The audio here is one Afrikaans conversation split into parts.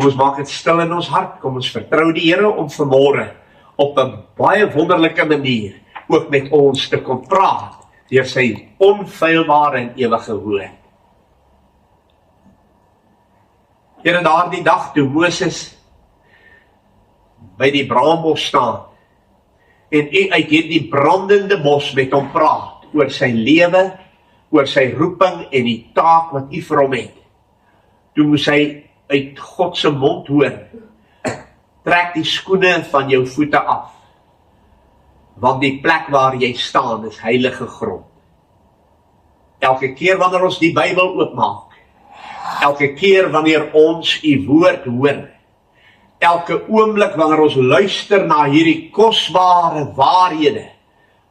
Kom ons maak dit stil in ons hart, kom ons vertrou die Here om vanmôre op 'n baie wonderlike manier ook met ons te kom praat deur sy onfeilbare en ewige woord. Here, daardie dag toe Moses by die braambos staan en U uit hierdie brandende bos met hom praat oor sy lewe, oor sy roeping en die taak wat U vir hom het. Toe moes hy uit God se mond hoor, trek die skoene van jou voete af, want die plek waar jy staan is heilige grond. Elke keer wanneer ons die Bybel oopmaak, elke keer wanneer ons U woord hoor, elke oomblik wanneer ons luister na hierdie kosbare waarhede,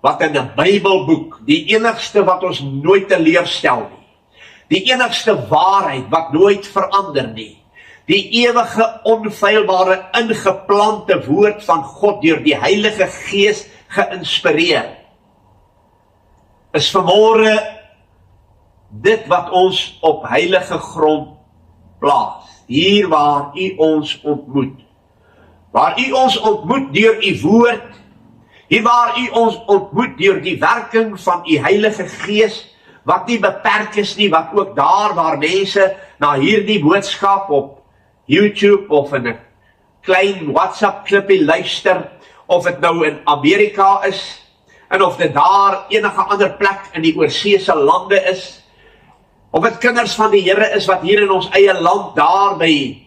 wat in 'n Bybelboek, die enigste wat ons nooit teleurstel nie, die enigste waarheid wat nooit verander nie, die ewige, onfeilbare, ingeplante woord van God deur die Heilige Gees geïnspireer, is vanmôre dit wat ons op heilige grond plaas, hier waar U ons ontmoet. Waar U ons ontmoet deur U woord, hier waar U ons ontmoet deur die werking van U Heilige Gees, wat nie beperk is nie, wat ook daar waar mense na hierdie boodskap op YouTube of in 'n klein WhatsApp klippie luister, of dit nou in Amerika is, en of dit daar enige ander plek in die oorseese lande is, of dit kinders van die Here is wat hier in ons eie land, daar by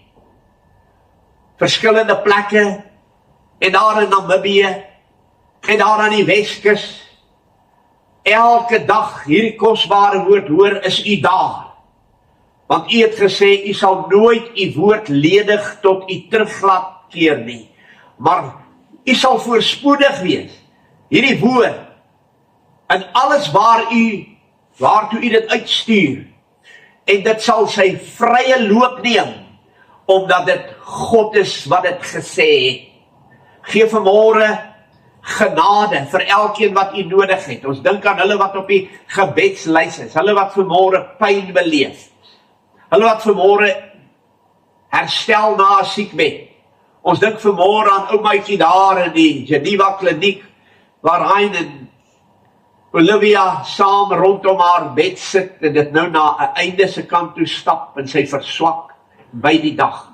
verskillende plekke, en daar in Namibië, en daar aan die Weskus, elke dag hierdie kosbare woord hoor, is U daar. Want U het gesê, U sal nooit U woord ledig tot U teruglaat keer nie, maar U sal voorspoedig wees, hierdie woord, in alles waartoe U dit uitstuur, en dit sal sy vrye loop neem, omdat dit God is wat dit gesê het. Gee vanmôre genade vir elkeen wat U nodig het. Ons dink aan hulle wat op die gebedslys is, hulle wat vanmôre pyn beleef, hulle wat vanmôre herstel na 'n siekbed. Ons dink vanmôre aan oumaatjie daar in die Geneva kliniek, waar hy en Olivia saam rondom haar bed sit, en dit nou na 'n einde se kant toe stap, en sy verswak by die dag.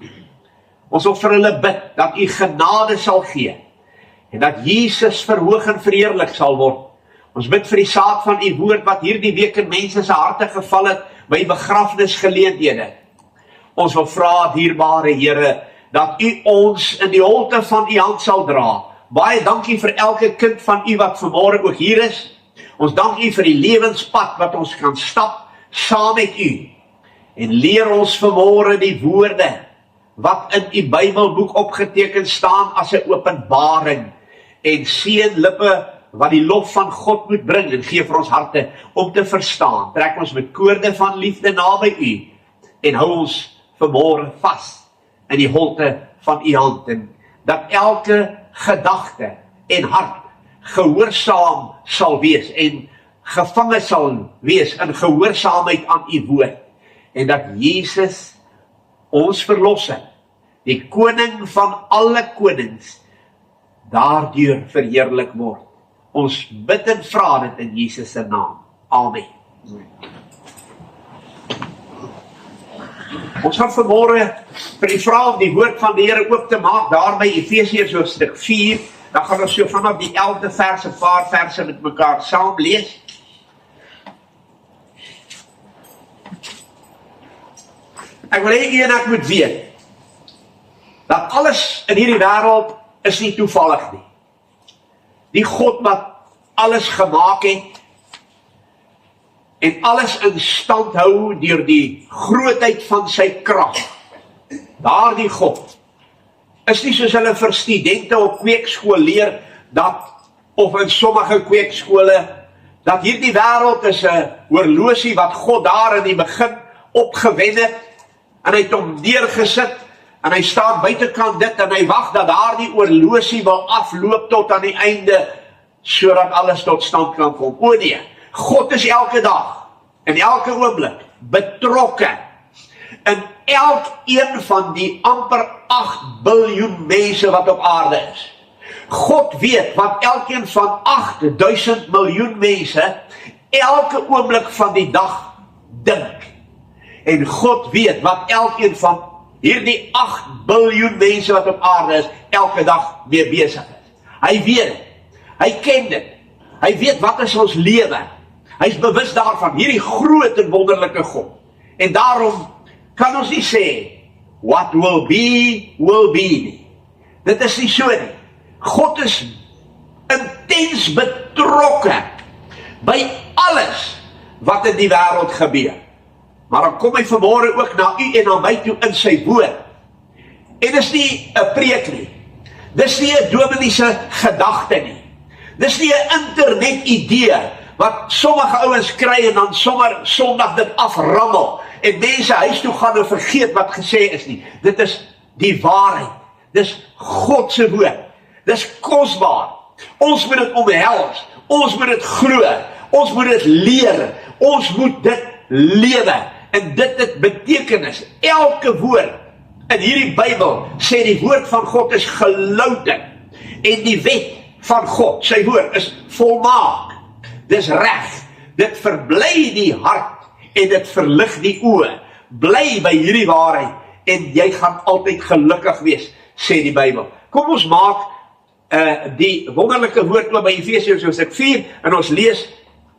Ons wil vir hulle bid, dat U genade sal gee, en dat Jesus verhoog en verheerlik sal word. Ons bid vir die saak van U woord, wat hierdie week in mense se harte geval het, by begrafnisgeleenthede. Ons wil vra, dierbare Here, dat U ons in die holte van U hand sal dra. Baie dankie vir elke kind van U wat vanmôre ook hier is. Ons dank U vir die lewenspad wat ons kan stap saam met U. En leer ons vanmôre die woorde wat in U Bybelboek opgeteken staan as 'n openbaring, en seën lippe wat die lof van God moet bring, en gee vir ons harte om te verstaan. Trek ons met koorde van liefde naby U, en hou ons vanmôre vas in die holte van U hand, en dat elke gedagte en hart gehoorsaam sal wees, en gevange sal wees in gehoorsaamheid aan U woord, en dat Jesus, ons verlosser, die koning van alle konings, daardeur verheerlik word. Ons bid en vra dit in Jesus se naam. Amen. Ons gaan vanmôre vir die vra om die woord van die Here oop te maak, daar by Efesiërs hoofstuk 4, dan gaan ons so vanaf die 11de vers, 'n paar verse met mekaar saam lees. Ek wil hê ek moet weet, dat alles in hierdie wêreld is nie toevallig nie. Die God wat alles gemaak het, en alles in stand hou deur die grootheid van sy krag. Daardie God is nie soos hulle vir studente op kweekskool leer, dat, of in sommige kweekskole, dat hierdie wêreld is 'n horlosie wat God daar in die begin opgewen het, en hy het hom neergesit, en hy staan buitekant dit, en hy wag dat daardie horlosie wil afloop tot aan die einde, sodat alles tot stand kan kom. O nee, God is elke dag, en elke oomblik, betrokke in elkeen van die amper 8 biljoen mense wat op aarde is. God weet wat elkeen van 8000 miljoen mense elke oomblik van die dag dink. En God weet wat elkeen van hierdie 8 biljoen mense wat op aarde is, elke dag mee besig is. Hy weet het. Hy ken dit. Hy weet wat is ons lewe. Hy is bewus daarvan, hierdie groot en wonderlike God. En daarom kan ons nie sê, what will be nie. Dit is nie so nie. God is intens betrokke by alles wat in die wêreld gebeur. Maar dan kom hy vanmôre ook na u en na my toe in sy woord. En dis nie 'n preek nie. Dis nie 'n domineese gedagte nie. Dis nie 'n internet idee wat sommige ouens kry en dan sommer Sondag dit aframmel en mense huis toe gaan en vergeet wat gesê is nie. Dit is die waarheid. Dis God se woord. Dis kosbaar. Ons moet dit omhels. Ons moet dit glo. Ons moet dit leer. Ons moet dit lewe. En dit het betekenis. Elke woord in hierdie Bybel sê die woord van God is gelouter. En die wet van God, sy woord, is volmaak. Dis reg. Dit verbly die hart en dit verlig die oë. Bly by hierdie waarheid en jy gaan altyd gelukkig wees, sê die Bybel. Kom ons maak die wonderlike woord oop by Efesiërs hoofstuk 4 en ons lees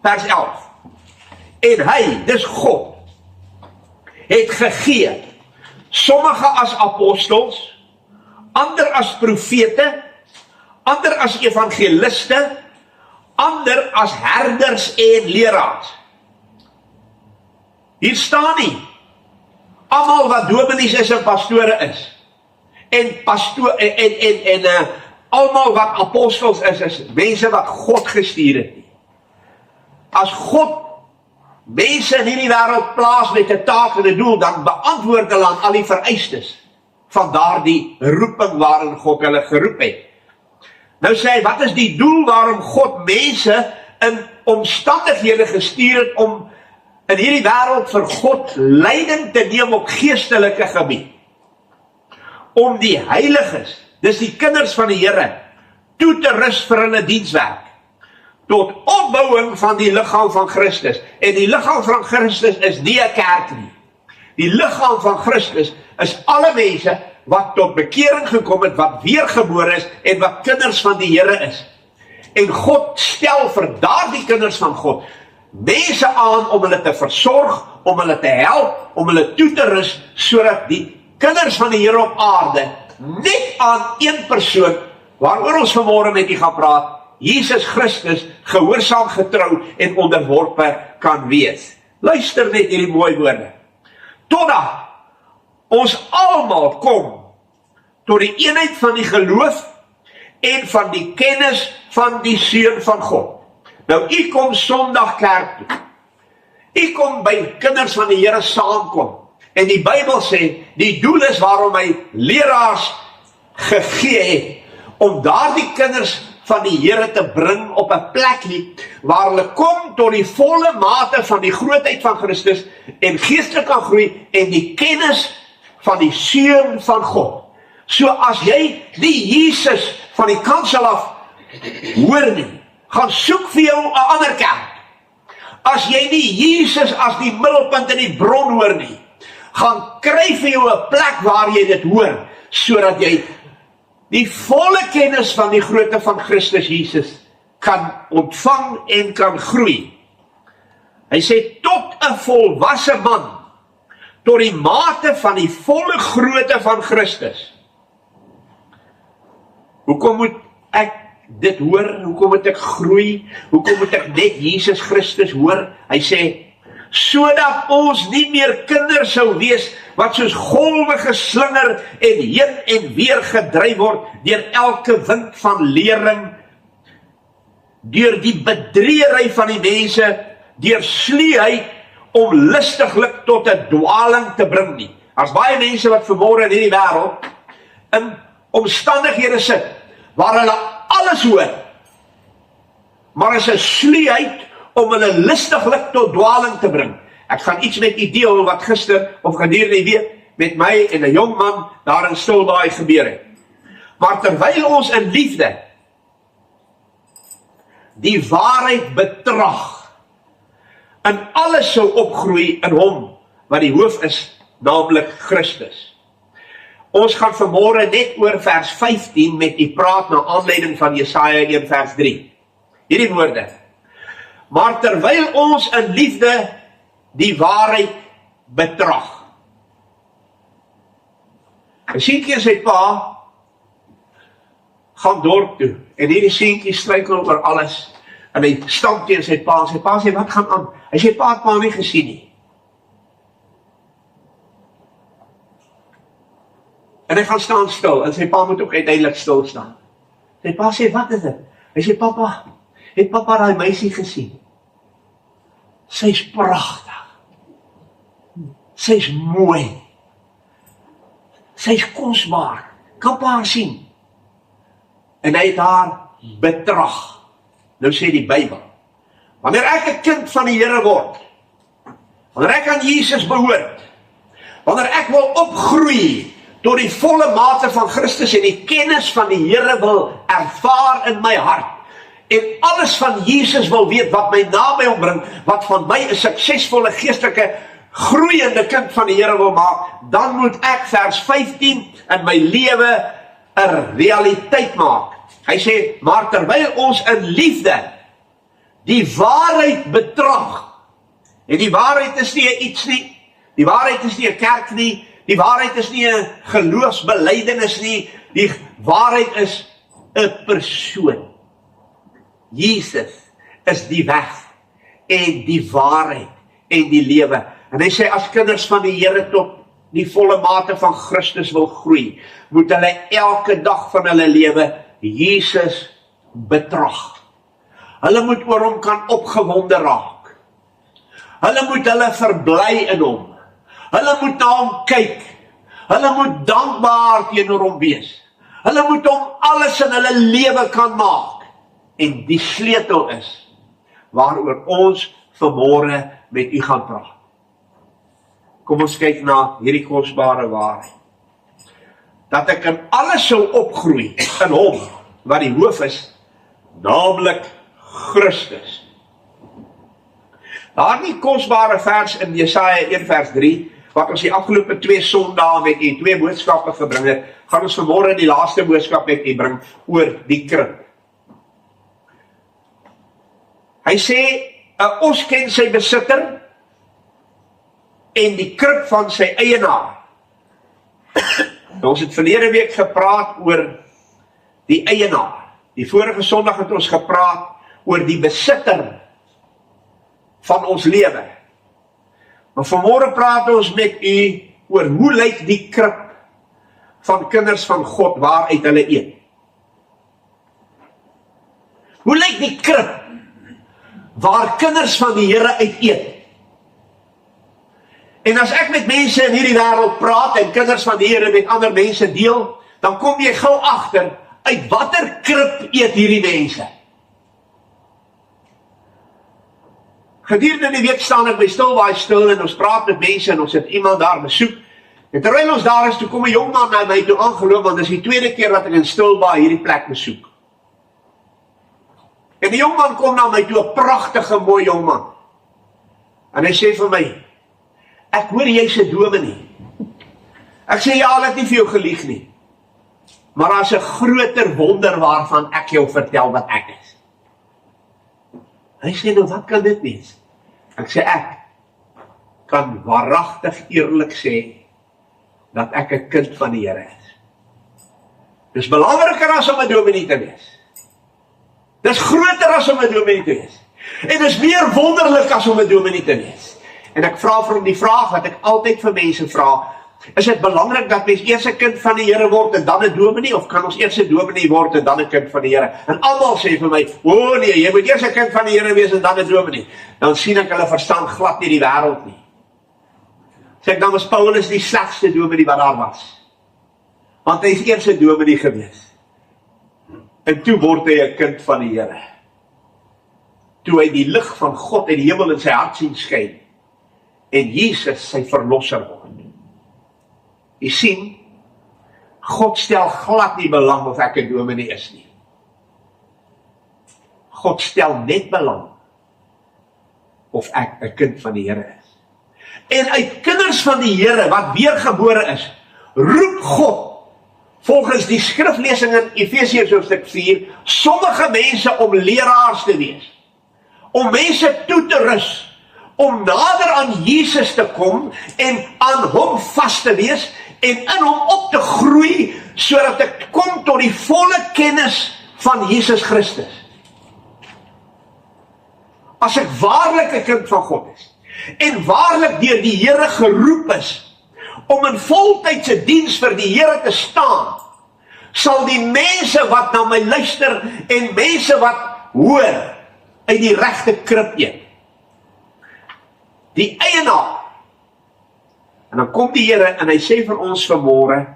vers 11. En hy, dis God, het gegee, sommige as apostels, ander as profete, ander as evangeliste, ander as herders en leraars. Hier staan nie, almal wat dominees is en pastore is, en almal wat apostels is mense wat God gestuur het nie. As God mense in hierdie wêreld plaas met 'n taak en 'n doel, dan beantwoord hulle aan al die vereistes van daardie roeping waarin God hulle geroep het. Nou sê hy, wat is die doel waarom God mense in omstandighede gestuur het om in hierdie wêreld vir God leiding te neem op geestelike gebied? Om die heiliges, dis die kinders van die Here, toe te rus vir hulle dienswerk, tot opbouing van die liggaam van Christus. En die liggaam van Christus is nie 'n kerk nie. Die liggaam van Christus is alle mense wat tot bekering gekom het, wat weergebore is en wat kinders van die Here is. En God stel vir daardie kinders van God mense aan om hulle te versorg, om hulle te help, om hulle toe te rus, sodat die kinders van die Here op aarde net aan een persoon, waaroor ons vanmôre met u gaan praat, Jesus Christus, gehoorsaam, getrou en onderworpe kan wees. Luister net hierdie mooi woorde. Totdat ons almal kom tot die eenheid van die geloof en van die kennis van die Seun van God. Nou, u kom Sondag kerk toe. U kom by kinders van die Here saamkom. En die Bybel sê, die doel is waarom hy leraars gegee het, om daardie kinders van die Here te bring op 'n plekkie waar hulle kom tot die volle mate van die grootheid van Christus en geestelik kan groei en die kennis van die Seun van God. So as jy die Jesus van die kansel af hoor nie, gaan soek vir jou 'n ander kerk. As jy nie Jesus as die middelpunt in die bron hoor nie, gaan kry vir jou 'n plek waar jy dit hoor, sodat jy die volle kennis van die grootte van Christus Jesus kan ontvang en kan groei. Hy sê, tot 'n volwasse man, tot die mate van die volle grootte van Christus. Hoekom moet ek dit hoor? Hoekom moet ek groei? Hoekom moet ek net Jesus Christus hoor? Hy sê, sodat ons nie meer kinders sou wees wat soos golwe geslinger en heen en weer gedryf word deur elke wind van lering, deur die bedriegery van die mense, deur sluiheid om lustiglik tot 'n dwaling te bring nie. As baie mense wat vanmôre in hierdie wêreld in omstandighede sit waar hulle alles hoor, maar is 'n sluiheid om hulle lustiglik tot dwaling te bring. Ek gaan iets met u deel wat gister of gedurende die week met my en 'n jong man daar in Stilbaai gebeur het. Maar terwyl ons in liefde die waarheid betrag, in alles sou opgroei in hom wat die hoof is, naamlik Christus. Ons gaan vanmôre net oor vers 15 met u praat na aanleiding van Jesaja 1 vers 3. Hierdie woorde: maar terwyl ons in liefde die waarheid betrag. En seentjie en sy pa gaan dorp toe, en hierdie seentjie struikel oor alles, en hy stamp teen sy pa sê, wat gaan aan? Hy sê, pa het pa nie gesien nie. En hy gaan staan stil, en sy pa moet ook uiteindelik stil staan. Sy pa sê, wat is dit? Hy sê, papa, het papa daai meisie gesien? Sy's pragtig. Sy's mooi. Sy's kosbaar. Kan pa haar sien? En hy het haar betrag. Nou sê die Bybel, wanneer ek 'n kind van die Here word, wanneer ek aan Jesus behoort, wanneer ek wil opgroei tot die volle mate van Christus en die kennis van die Here wil ervaar in my hart, en alles van Jesus wil weet wat my naby ombring, wat van my 'n suksesvolle geestelike groeiende kind van die Here wil maak, dan moet ek vers 15 in my lewe 'n realiteit maak. Hy sê, maar terwyl ons in liefde die waarheid betrag, en die waarheid is nie iets nie, die waarheid is nie 'n kerk nie, die waarheid is nie 'n geloofsbelydenis nie, die waarheid is 'n persoon. Jesus is die weg en die waarheid en die lewe. En hy sê, as kinders van die Here tot die volle mate van Christus wil groei, moet hulle elke dag van hulle lewe Jesus betrag. Hulle moet oor hom kan opgewonde raak. Hulle moet hulle verbly in hom. Hulle moet na hom kyk. Hulle moet dankbaar teenoor hom wees. Hulle moet hom alles in hulle lewe kan maak. En die sleutel is waaroor ons vanmôre met u gaan praat. Kom ons kyk na hierdie kosbare waarheid. Dat ek in alles sou opgroei in hom wat die hoof is, naamlik Christus. Daardie kosbare vers in Jesaja 1 vers 3, wat ons die afgelope 2 Sondae met u 2 boodskappe gebring het, gaan ons vanmôre die laaste boodskap met u bring oor die krib. Hy sê, 'n os ken sy besitter en die krib van sy eienaar. Ons het verlede week gepraat oor die eienaar. Die vorige Sondag het ons gepraat oor die besitter van ons lewe. Maar vanmôre praat ons met u oor hoe lyk die krib van kinders van God waaruit hulle eet. Hoe lyk die krib waar kinders van die Here uit eet? En as ek met mense in hierdie wêreld praat en kinders van die Here met ander mense deel, dan kom jy gou agter uit watter krib eet hierdie mense. Gedurende die week staan ek by Stilbaai stil en ons praat met mense en ons het iemand daar besoek. En terwyl ons daar is, toe kom 'n jong man na my toe aangeloop, want dit is die tweede keer dat ek in Stilbaai hierdie plek besoek. En die jong man kom na my toe, 'n pragtige mooi jong man. En hy sê vir my, ek hoor jy's 'n dominee. Ek sê, ja, hulle het nie vir jou gelieg nie. Maar daar's 'n groter wonder waarvan ek jou vertel wat ek is. Hy sê, nou wat kan dit wees? Ek sê, ek kan waaragtig eerlik sê dat ek 'n kind van die Here is. Dis belangriker as om 'n dominee te wees. Dis groter as om 'n dominee te wees. En dis meer wonderlik as om 'n dominee te wees. En ek vra vir hom die vraag wat ek altyd vir mense vra, is dit belangrik dat mens eers 'n kind van die Here word en dan 'n dominee, of kan ons eers 'n dominee word en dan 'n kind van die Here? En almal sê vir my, o nee, jy moet eers 'n kind van die Here wees en dan 'n dominee. Dan sien ek hulle verstaan glad nie die wêreld nie. Sê ek, dan was Paulus die slegste dominee wat daar was. Want hy is eers 'n dominee gewees. En toe word hy 'n kind van die Here. Toe hy die lig van God uit die hemel in sy hart sien skyn. en Jesus sy verlosser word. Jy sien, God stel glad nie belang of ek 'n dominee is nie. God stel net belang of ek 'n kind van die Here is. En uit kinders van die Here wat weergebore is, roep God volgens die skriflesing in Efesiërs hoofstuk 4, sommige mense om leraars te wees, om mense toe te rus, om nader aan Jesus te kom en aan hom vas te wees en in hom op te groei, sodat ek kom tot die volle kennis van Jesus Christus. As ek waarlik 'n kind van God is, en waarlik deur die Here geroep is, om in voltydse diens vir die Here te staan, sal die mense wat na my luister, en mense wat hoor, uit die regte krib eet. Die eienaar. En dan kom die Here en hy sê vir ons vanmôre,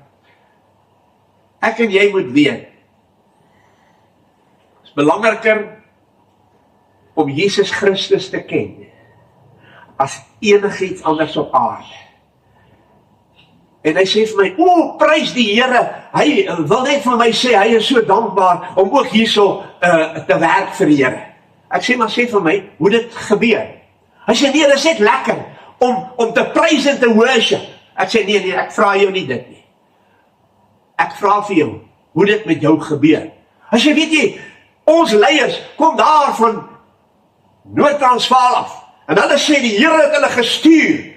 ek en jy moet weet, het is belangriker om Jesus Christus te ken, as enigiets anders op aarde. En hy sê vir my, prys die Here, hy wil net vir my sê, hy is so dankbaar, om ook hierso te werk vir die Here. Ek sê, maar sê vir my, hoe dit gebeur? Hy sê, nee, dit is net lekker, om te prys en te worship. Ek sê, nee, ek vra jou nie dit nie. Ek vra vir jou, hoe dit met jou gebeur. Hy sê, weet jy, ons leiers, kom daar van Noord-Transvaal af, en hulle sê, die Here het hulle gestuur,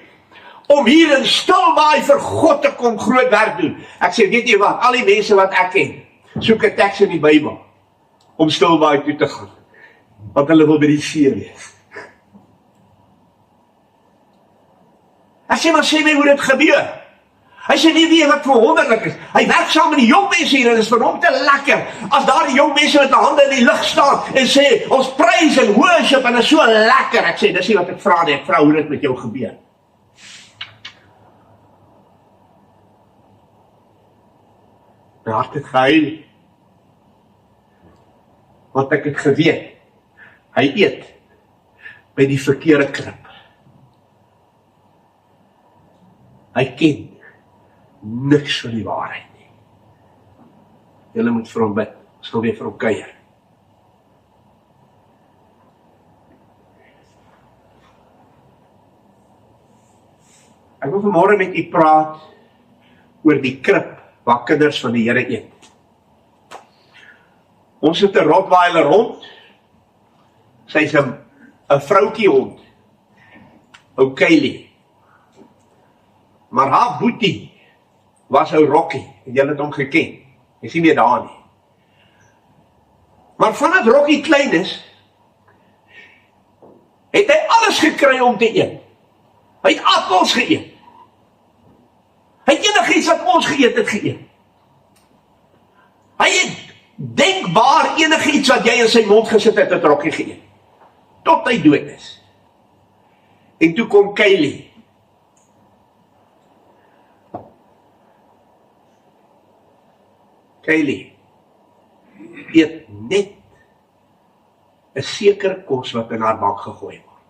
om hier in Stilbaai vir God te kom groot werk doen. Ek sê, weet jy wat, al die mense wat ek ken, soek 'n teks in die Bybel, om Stilbaai toe te gaan, want hulle wil by die see wees. Ek sê, maar sê my hoe dit gebeur. Hy sê, nie weet wat verwonderlik is. Hy werk saam met die jong mense hier, en het is vir hom te lekker, as daar die jong mense met die hande in die lug staan, en sê, ons prys en worship, en het is so lekker. Ek sê, dis nie wat ek vra nie, ek vra hoe dit met jou gebeur. My hart het gehuil, want ek het geweet, hy eet by die verkeerde krib. Hy ken niks van die waarheid nie. Julle moet vir hom bid, ons gaan weer vir hom kuier. Ek wil vanmôre met u praat oor die krib waar kinders van die Here eet. Ons het 'n Rottweiler hond. Sy is 'n vroutjie hond. Ou Kylie. Maar haar boetie was ou Rocky, en julle het hom geken. Hy is nie meer daar nie. Maar vanaf Rocky klein is, het hy alles gekry om te eet. Hy het appels geëet. Hy het enigiets wat ons geëet het geëet. Hy het denkbaar enigiets wat jy in sy mond gesit het Rocky geëet. Tot hy dood is. En toe kom Kylie. Kylie eet net 'n sekere kos wat in haar bak gegooi word.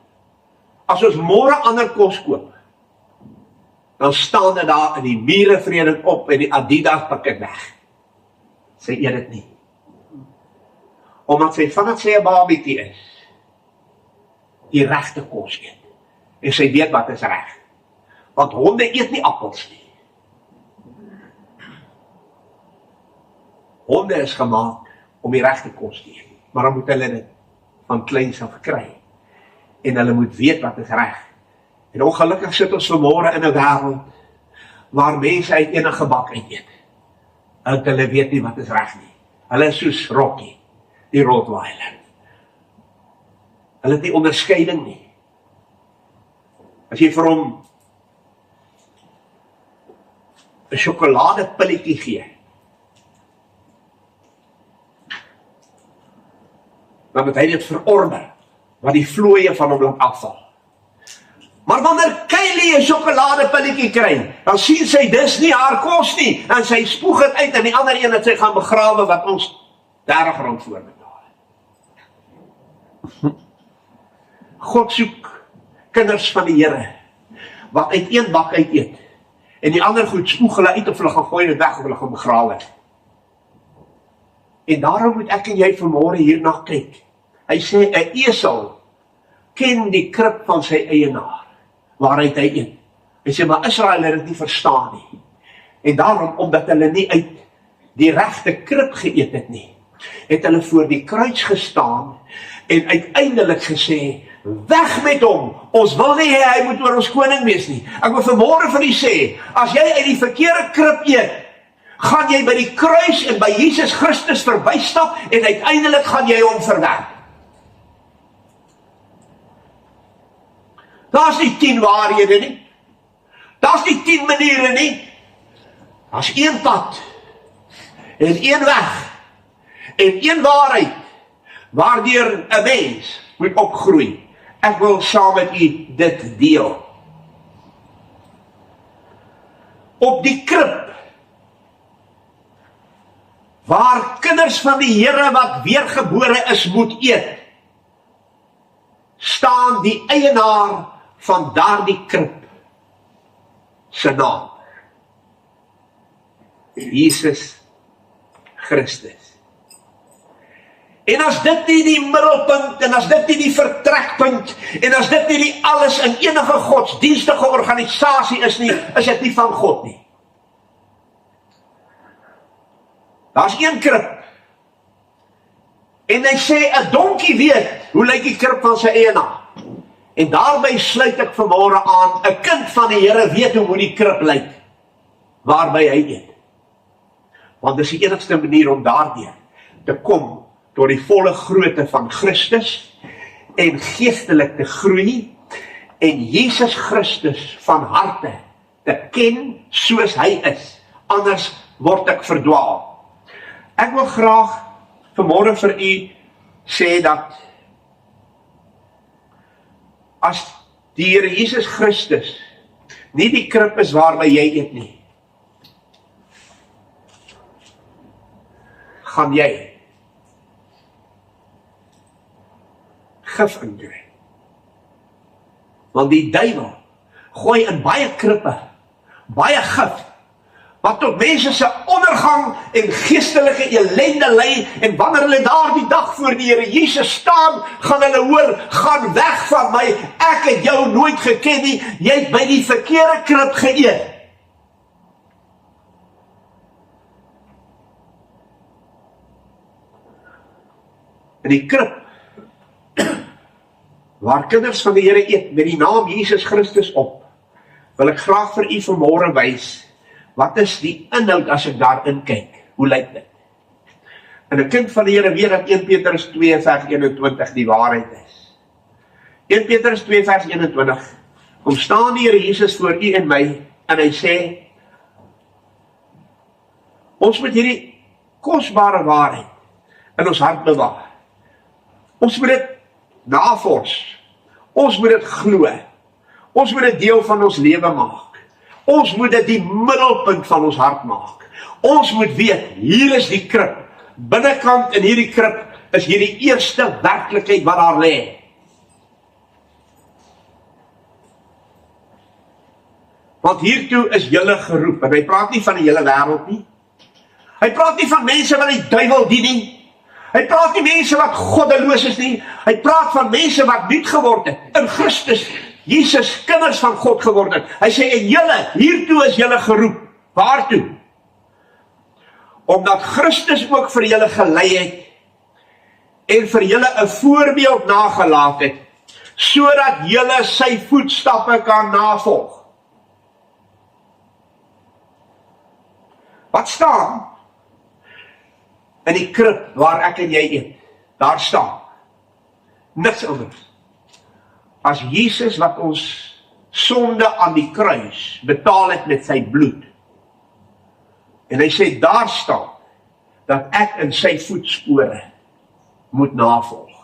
As ons môre ander kos koop, dan staan dit daar in die murevreding op en die Adidas pak dit weg. Sy eet dit nie. Omdat sy vanaf sy 'n babietjie is, die regte kos eet. En sy weet wat is reg. Want honde eet nie appels nie. Honde is gemaak om die regte kos te eet. Maar dan moet hulle dit van kleins af kry. En hulle moet weet wat is reg. En ongelukkig sit ons vanmôre in 'n wêreld waar mense uit enige bak uit eet. Hulle weet nie wat is reg nie. Hulle is soos Rocky, die Rottweiler. Hulle het nie onderskeiding nie. As jy vir hom 'n sjokoladepilletjie gee, dan moet hy dit verorder, wat die vlooie van hom laat afval. Maar wanneer Kylie 'n sjokoladepilletjie kry, dan sien sy dis nie haar kos nie, en sy spoeg dit uit, en die ander een het sy gaan begrawe, wat ons R30 voorbetaal. God soek kinders van die Here, wat uit een bak uit eet. En die ander goed spoeg hulle uit of hulle gaan gooi dit weg of hulle gaan begrawe. En daarom moet ek en jy vanmôre hierna kyk. Hy sê, 'n esel ken die krib van sy eienaar, waaruit hy eet. Hy sê, maar Israel het dit nie verstaan nie. En daarom, omdat hulle nie uit die regte krib geëet het nie, het hulle voor die kruis gestaan en uiteindelik gesê, weg met hom, ons wil nie hê hy moet oor ons koning wees nie. Ek wil vanmôre vir u sê, as jy uit die verkeerde krib eet, gaan jy by die kruis en by Jesus Christus verbystap en uiteindelik gaan jy hom verwerp. Daar's nie 10 waarhede nie. Daar's nie 10 maniere nie. Daar's een pad en een weg en een waarheid waardeur 'n mens moet opgroei. Ek wil saam met u dit deel. Op die krib waar kinders van die Here wat weergebore is moet eet, staan die eienaar van daardie krib se naam. Jesus Christus. En as dit nie die middelpunt, en as dit nie die vertrekpunt, en as dit nie die alles in enige godsdienstige organisasie is nie, is dit nie van God nie. Daar's een krib. En hy sê, 'n donkie weet, hoe lyk die krib van sy eienaar? En daarby sluit ek vanmôre aan, 'n kind van die Here weet hoe moet die krib lyk, waarby hy eet. Want dis die enigste manier om daardeur te kom tot die volle grootte van Christus en geestelik te groei en Jesus Christus van harte te ken soos hy is. Anders word ek verdwaal. Ek wil graag vanmôre vir u sê dat as die Here Jesus Christus nie die krib is waarby jy eet nie, gaan jy gif inkry. Want die duiwel gooi in baie krippe, baie gif, wat tot mense se ondergang en geestelike ellende lei, en wanneer hulle daardie dag voor die Here Jesus staan, gaan hulle hoor, gaan weg van my, ek het jou nooit geken nie, jy het by die verkeerde krib geëet. In die krib, waar kinders van die Here eet, met die naam Jesus Christus op, wil ek graag vir u vanmôre wys, wat is die inhoud as ek daarin kyk? Hoe lyk dit? En 'n kind van die Here weet dat 1 Petrus 2 vers 21 die waarheid is. 1 Petrus 2 vers 21, kom staan die Here Jesus voor u en my, en hy sê, ons moet hierdie kosbare waarheid in ons hart bewaar. Ons moet dit navors, ons moet dit glo, ons moet dit deel van ons lewe maak. Ons moet dit die middelpunt van ons hart maak. Ons moet weet, hier is die krib. Binnekant in hierdie krib is hierdie eerste werklikheid wat daar lê. Want hiertoe is julle geroep. En hy praat nie van die hele wêreld nie. Hy praat nie van mense wat die duiwel dien nie. Hy praat nie mense wat goddeloos is nie. Hy praat van mense wat nuut geword het in Christus. Jesus, kinders van God geword het. Hy sê, en julle, hiertoe is julle geroep. Waartoe? Omdat Christus ook vir julle gelei het, en vir julle 'n voorbeeld nagelaat het, sodat julle sy voetstappe kan navolg. Wat staan in die krib waar ek en jy eet? Daar staan niks anders as Jesus wat ons sonde aan die kruis betaal het met sy bloed. En hy sê, daar staan dat ek in sy voetspore moet navolg.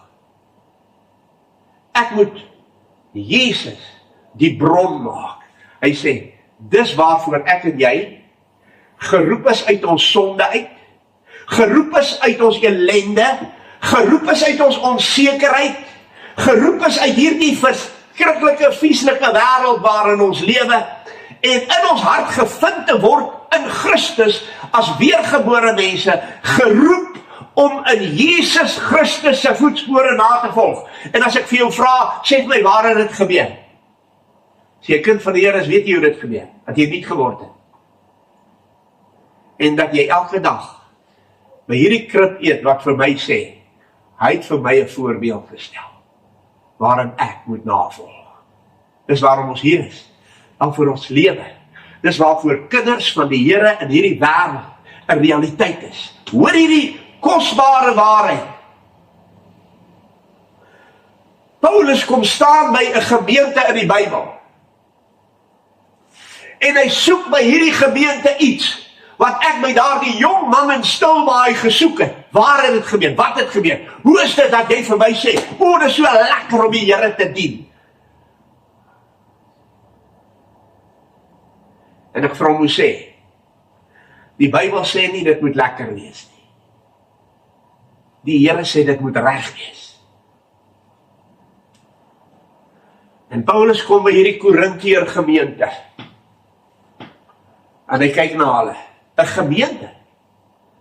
Ek moet Jesus die bron maak. Hy sê, dis waarvoor ek en jy geroep is uit ons sonde uit, geroep is uit ons ellende, geroep is uit ons onsekerheid, geroep is uit hierdie verskriklike, vieslike wêreld waarin ons lewe, en in ons hart gevind te word in Christus, as weergebore mense, geroep om in Jesus Christus se voetspore na te volg. En as ek vir jou vra, sê my, waar het dit gebeur? As jy 'n kind van die Here is, weet jy hoe dit gebeur, dat jy nuut geword het. En dat jy elke dag by hierdie krib eet wat vir my sê, hy het vir my 'n voorbeeld gestel, waarin ek moet navolg. Dis waarom ons hier is, waarvoor ons lewe. Dis waarvoor kinders van die Here in hierdie wêreld 'n realiteit is. Hoor hierdie kosbare waarheid. Paulus kom staan by 'n gemeente in die Bybel. En hy soek by hierdie gemeente iets wat ek by daardie jong man in Stilbaai gesoek het. Waar het dit gebeur? Wat het gebeur? Hoe is dit dat jy vir my sê, o, dit is so lekker om die Here te dien? En ek vra hom hoe sê, die Bybel sê nie dit moet lekker wees nie. Die Here sê dit moet reg wees. En Paulus kom by hierdie Korintiër gemeente. En hy kyk na hulle. 'n gemeente.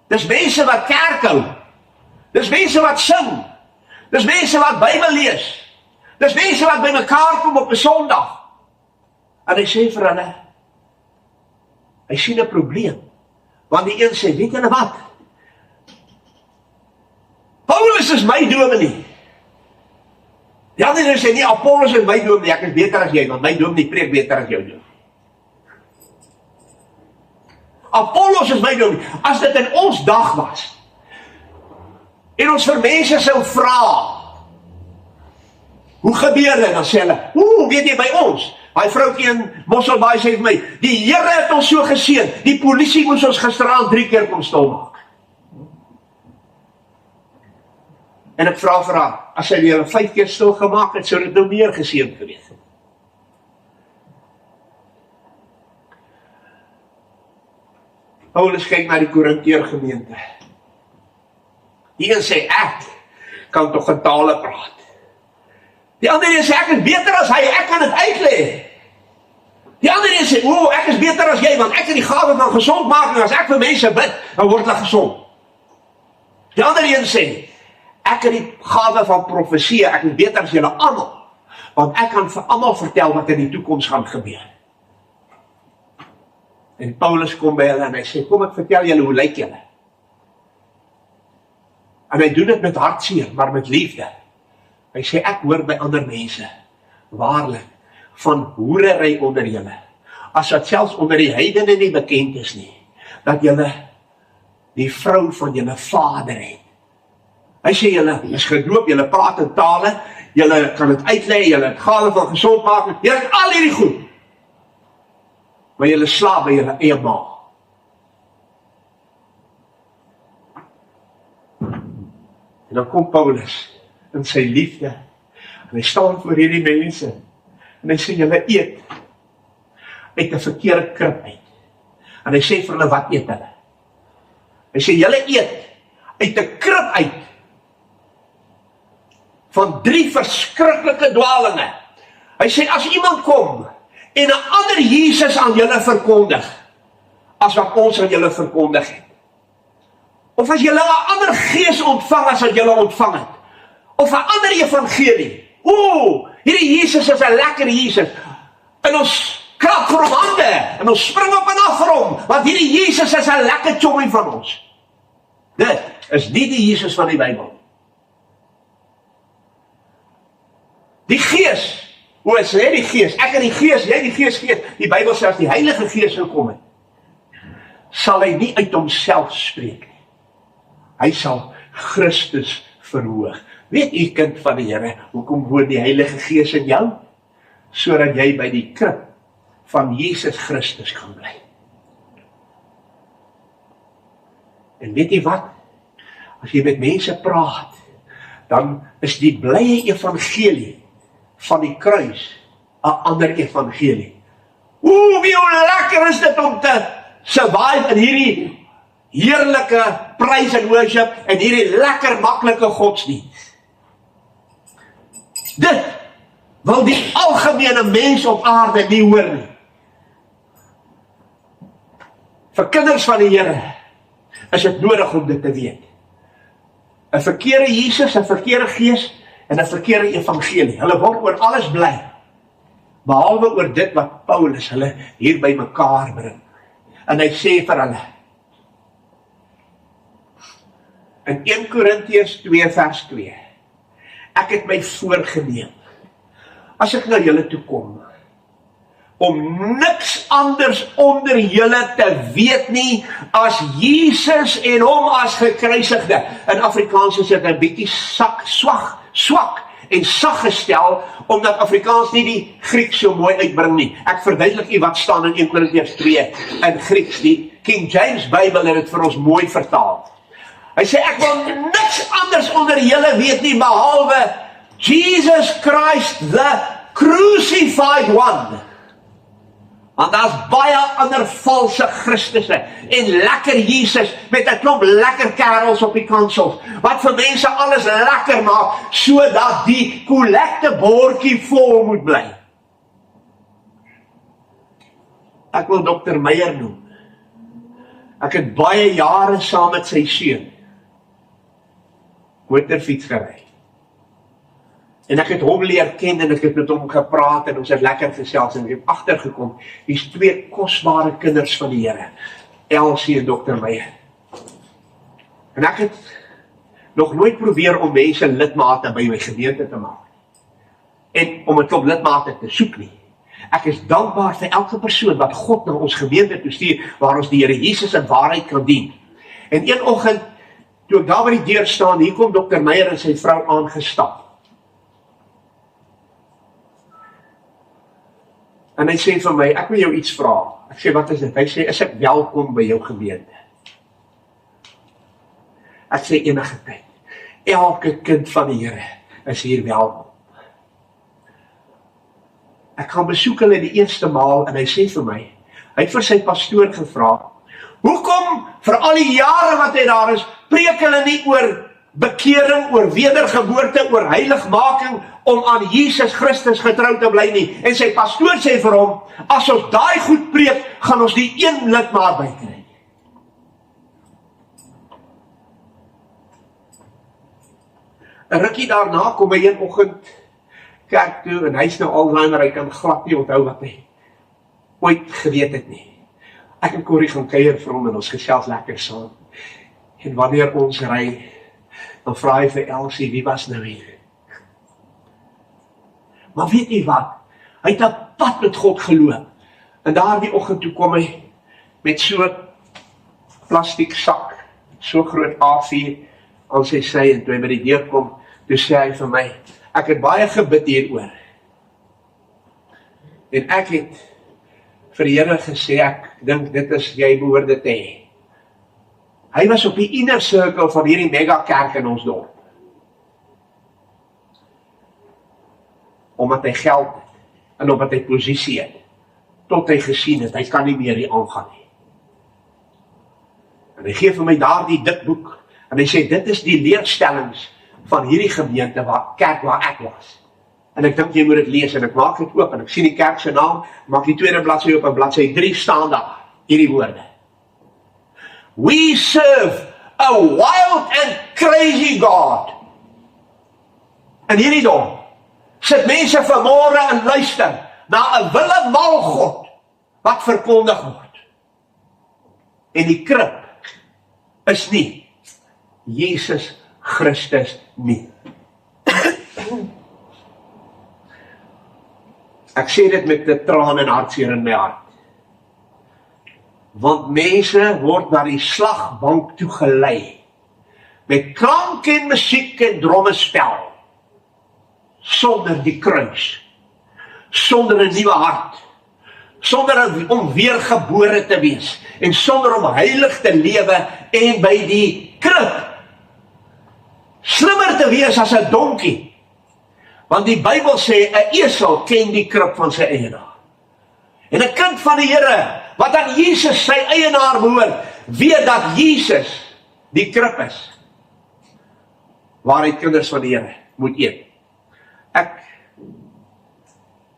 Dis mense wat kerk hou. Dis mense wat sing. Dis mense wat Bybel lees. Dis mense wat by mekaar kom op 'n Sondag. En hy sê vir hulle, hy sien 'n probleem. Want die een sê, weet julle wat? Paulus is my dominee. Die ander sê nie, Apollos is my dominee, ek is beter as jy, want my dominee preek beter as jou dominee. Apollos is my dominee. As dit in ons dag was, en ons vir mense sou vra, hoe gebeur dit? Dan sê hulle, weet jy by ons? My vroukie in Mosselbaai sê vir my, die Here het ons so geseën, die polisie moes ons gisteraand 3 keer kom stilmaak. En ek vra vir haar, as hy hulle 5 keer stil gemaak het, sou dit nou meer geseën gewees het. Paulus kyk na die Korintiër gemeente. Die een sê, ek kan tog in tale praat. Die ander een sê, ek is beter as hy, ek kan dit uitlê. Die ander een sê, ek is beter as jy, want ek het die gawe van gesondmaking, as ek vir mense bid, dan word hulle gesond. Die ander een sê, ek het die gawe van profesie, ek is beter as julle almal, want ek kan vir almal vertel wat in die toekoms gaan gebeur. En Paulus kom by hulle en hy sê, kom ek vertel julle, hoe lyk julle? En hy doen dit met hartseer, maar met liefde. Hy sê, ek hoor by ander mense, waarlik, van hoerery onder julle, as wat selfs onder die heidene nie bekend is nie, dat julle die vrou van julle vader het. Hy sê, julle is gedoop, julle praat in tale, julle kan dit uitlei, julle het gave van gesondmaking, julle het al hierdie goed, maar julle slaap by julle eie ma. En dan kom Paulus in sy liefde, en hy staan voor hierdie mense, en hy sê, julle eet uit 'n verkeerde krib uit. En hy sê vir hulle, wat eet hulle? Hy sê, julle eet uit 'n krib uit, van 3 verskriklike dwalinge. Hy sê, as iemand kom, en 'n ander Jesus aan julle verkondig, as wat ons aan julle verkondig het. Of as julle 'n ander gees ontvang as wat julle ontvang het. Of 'n ander evangelie. Hierdie Jesus is 'n lekker Jesus. En ons klap vir hom hande, en ons spring op en af vir hom, want hierdie Jesus is 'n lekker chommie van ons. Dit is nie die Jesus van die Bybel. Die gees, is hy die gees, ek en die gees, jy die gees gees, die Bybel sê as die Heilige Gees gekom het, sal hy nie uit homself spreek nie. Hy sal Christus verhoog. Weet u kind van die Here, hoekom woon die Heilige Gees in jou? Sodat jy by die krib van Jesus Christus kan bly. En weet jy wat? As jy met mense praat, dan is die blye evangelie van die kruis 'n ander evangelie. Hoe lekker is dit om te survive in hierdie heerlike praise and worship en hierdie lekker maklike godsdienst. Dit wil die algemene mens op aarde nie hoor nie. Vir kinders van die Here is dit nodig om dit te weet. 'n verkeerde Jesus, 'n verkeerde gees en 'n verkeerde evangelie. Hulle wil oor alles bly, behalwe oor dit wat Paulus hulle hier by mekaar bring. En hy sê vir hulle, in 1 Korintiërs 2 vers 2, ek het my voorgeneem, as ek na julle toe kom, om niks anders onder julle te weet nie, as Jesus en hom as gekruisigde. In Afrikaans is dit 'n bietjie swak en sag gestel, omdat Afrikaans nie die Grieks so mooi uitbring nie. Ek verduidelik u wat staan in 1 Korintiërs 2 in Grieks. Die King James Bybel het dit vir ons mooi vertaal. Hy sê, ek wil niks anders onder julle weet nie, behalwe Jesus Christ, the crucified one. Want daar's baie ander valse Christusse en lekker Jesus met 'n klomp lekker kerels op die kansels, wat vir mense alles lekker maak, sodat die kollektebordjie vol moet bly. Ek wil Dr. Meyer noem. Ek het baie jare saam met sy seun motorfiets gery. En ek het hom leer ken en ek het met hom gepraat en ons het lekker gesels en ek het agtergekom, hier's 2 kosbare kinders van die Here, Elsie en Dr. Meyer. En ek het nog nooit probeer om mense lidmate by my gemeente te maak. En om 'n klomp lidmate te soek nie. Ek is dankbaar vir elke persoon wat God na ons gemeente toe stuur, waar ons die Here Jesus in waarheid kan dien. En een oggend, toe ek daar by die deur staan, hier kom Dr. Meyer en sy vrou aangestap. En hy sê vir my, ek wil jou iets vra. Ek sê, wat is dit? Hy sê, is ek welkom by jou gemeente? Ek sê, enige tyd. Elke kind van die Here is hier welkom. Ek gaan besoek hulle die eerste maal en hy sê vir my, hy het vir sy pastoor gevra, hoekom vir al die jare wat hy daar is, preek hulle nie oor bekering, oor wedergeboorte, oor heiligmaking, om aan Jesus Christus getrou te bly nie. En sy pastoor sê vir hom, as ons daai goed preek, gaan ons die een lidmaat bykry. Een rukkie daarna kom hy een oggend kerk toe, en hy is nou Alzheimer, hy kan glad nie onthou wat hy ooit geweet het nie. Ek en Corrie gaan kuier vir hom en ons gesels lekker saam. En wanneer ons ry, dan vra hy vir Elsie, wie was nou hier? Maar weet jy wat? Hy het 'n pad met God geloop. En daardie oggend toe kom hy met so plastiek sak, so groot A4 aan sy sy, en toe hy by die deur kom, toe sê hy vir my, ek het baie gebid hieroor. En ek het vir die Here gesê, ek dink dit is jy behoort dit te hê. Hy was op die inner circle van hierdie mega kerk in ons dorp. Omdat hy geld het, en omdat hy posisie het, tot hy gesien het, hy kan nie meer hier aangaan nie. En hy gee vir my daardie dik boek, en hy sê, dit is die leerstellings van hierdie gemeente, kerk waar ek was. En ek dink jy moet dit lees, en ek maak dit oop, en ek sien die kerk se naam, maak die tweede bladsy op, en bladsy 3 staan daar, hierdie woorde. We serve a wild and crazy God. En hierdie dorp, sit mense vanmôre en luister na 'n willemal God wat verkondig word. En die krib is nie Jesus Christus nie. Ek sê dit met 'n traan en hartseer in my hart. Want mense word na die slagbank toe gelei met klank en musiek en drommespel, sonder die kruis, sonder 'n nuwe hart, sonder om weergebore te wees, en sonder om heilig te lewe en by die krib slimmer te wees as 'n donkie. Want die Bybel sê, 'n esel ken die krib van sy eienaar. En 'n kind van die Here, wat aan Jesus sy eienaar behoort, weet dat Jesus die krib is, waar hy kinders van die Here moet eet. Ek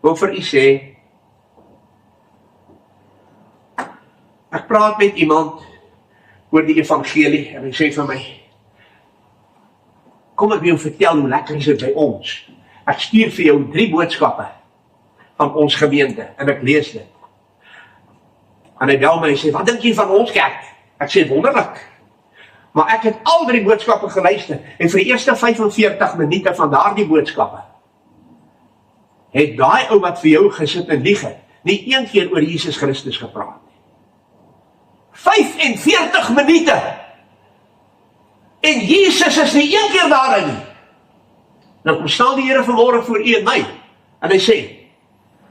wil vir u sê, ek praat met iemand oor die evangelie en hy sê vir my, kom ek wil jou vertel hoe lekker is dit by ons. Ek stuur vir jou 3 boodskappe van ons gemeente en ek lees dit. En hy bel my en sê, wat dink jy van ons kerk? Ek sê, wonderlik. Maar ek het al 3 boodskappe geluister en vir die eerste 45 minute van daardie boodskappe het daai ou wat vir jou gesit en lieg het, nie een keer oor Jesus Christus gepraat. 45 minute! En Jesus is nie een keer daarin nie. Nou kom staan die Here vanmôre voor u en my, en hy sê,